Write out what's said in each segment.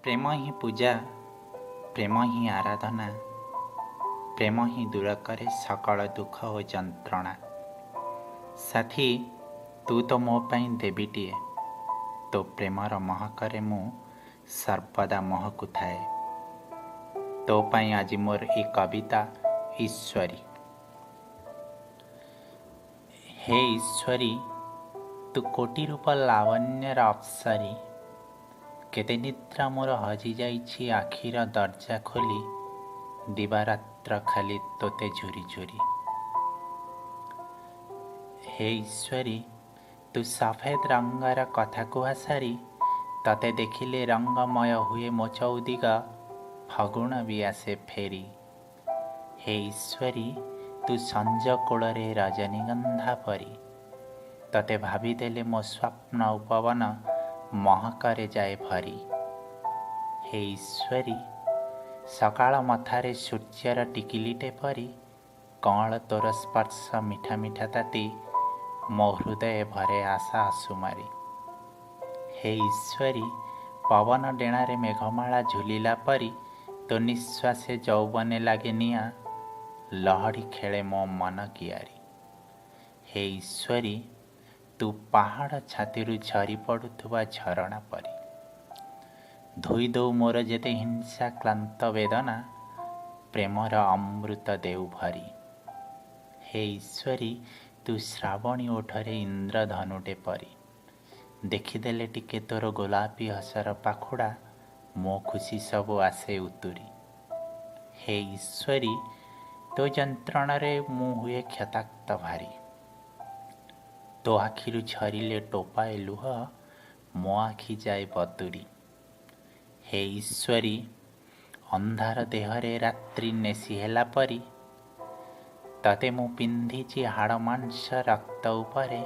ପ୍ରେମ ହିଁ ପୂଜା, ପ୍ରେମ ହିଁ ଆରାଧନା, ପ୍ରେମ ହିଁ ଦୂର କରେ ସକଳ ଦୁଃଖ ଓ ଯନ୍ତ୍ରଣା। ସାଥୀ, ତୁ ତ ମୋ ପାଇଁ ଦେବୀଟିଏ, ତୋ ପ୍ରେମର ମହକରେ ମୁଁ ସର୍ବଦା ମହକୁଥାଏ। ତୋ ପାଇଁ ଆଜି ମୋର ଏ କବିତା ଈଶ୍ୱରୀ। ହେ ଈଶ୍ୱରୀ, ତୁ କୋଟି ରୂପ ଲାବଣ୍ୟର ଅପ୍ସରୀ, କେତେ ନିଦ୍ରା ମୋର ହଜିଯାଇଛି ଆଖିର ଦରଜା ଖୋଲି, ଦିବାରାତ୍ର ଖାଲି ତୋତେ ଝୁରି ଝୁରି। ହେ ଈଶ୍ୱରୀ, ତୁ ସଫେଦ ରଙ୍ଗର କଥା କୁହା ସାରି, ତତେ ଦେଖିଲେ ରଙ୍ଗମୟ ହୁଏ ମୋ ଚୌଦିଗ, ଫଗୁଣ ବି ଆସେ ଫେରି। ହେ ଈଶ୍ୱରୀ, ତୁ ସଞ୍ଜ କୂଳରେ ରଜନୀଗନ୍ଧା ପରି, ତତେ ଭାବିଦେଲେ ମୋ ସ୍ୱପ୍ନ ଉପବନ ମହକରେ ଯାଏ ଭରି। ହେ ଈଶ୍ୱରୀ, ସକାଳ ମଥାରେ ସୂର୍ଯ୍ୟର ଟିକିଲିଟେ ପରି, କଅଁଳ ତୋର ସ୍ପର୍ଶ ମିଠା ମିଠା ତାତି, ମୋ ହୃଦୟ ଭରେ ଆଶା ଆସୁମାରି। ହେ ଈଶ୍ୱରୀ, ପବନ ଡେଣାରେ ମେଘମାଳା ଝୁଲିଲା ପରି, ତୋ ନିଶ୍ୱାସେ ଯୌବନେ ଲାଗେ ନିଆଁ, ଲହଡ଼ି ଖେଳେ ମୋ ମନ କିଆରି। ହେ ଈଶ୍ୱରୀ, ତୁ ପାହାଡ଼ ଛାତିରୁ ଝରି ପଡ଼ୁଥିବା ଝରଣା ପରି, ଧୋଇ ଦଉ ମୋର ଯେତେ ହିଂସା କ୍ଳାନ୍ତ ବେଦନା, ପ୍ରେମର ଅମୃତ ଦେଉ ଭରି। ହେ ଈଶ୍ୱରୀ, ତୁ ଶ୍ରାବଣୀ ଓଠରେ ଇନ୍ଦ୍ରଧନୁଟେ ପରି, ଦେଖିଦେଲେ ଟିକେ ତୋର ଗୋଲାପୀ ହସର ପାଖୁଡ଼ା, ମୋ ଖୁସି ସବୁ ଆସେ ଉତୁରି। ହେ ଈଶ୍ୱରୀ, ତୋ ଯନ୍ତ୍ରଣାରେ ମୁଁ ହୁଏ କ୍ଷତାକ୍ତ ଭାରି, ତୋ ଆଖିରୁ ଝରିଲେ ଟୋପାଏ ଲୁହ, ମୋ ଆଖି ଯାଏ ବତୁରି। ହେ ଈଶ୍ୱରୀ, ଅନ୍ଧାର ଦେହରେ ରାତ୍ରି ନେଶି ହେଲା ପରି, ତତେ ମୁଁ ପିନ୍ଧିଛି ହାଡ଼ ମାଂସ ରକ୍ତ ଉପରେ,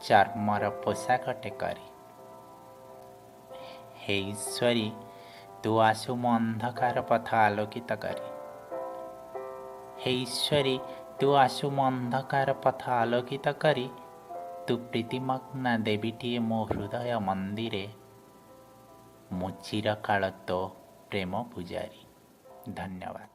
ଚର୍ମର ପୋଷାକଟେ କରି। ହେ ଈଶ୍ୱରୀ, ତୁ ଆସୁ ମୋ ଅନ୍ଧକାର ପଥ ଆଲୋକିତ କରି। ହେ ଈଶ୍ୱରୀ, ତୁ ଆସୁ ମୋ ଅନ୍ଧକାର ପଥ ଆଲୋକିତ କରି, ତୁ ପ୍ରୀତିମଗ୍ନା ଦେବୀଟିଏ ମୋ ହୃଦୟ ମନ୍ଦିରେ, ମୁଁ ଚିରକାଳ ତୋ ପ୍ରେମ ପୂଜାରୀ। ଧନ୍ୟବାଦ।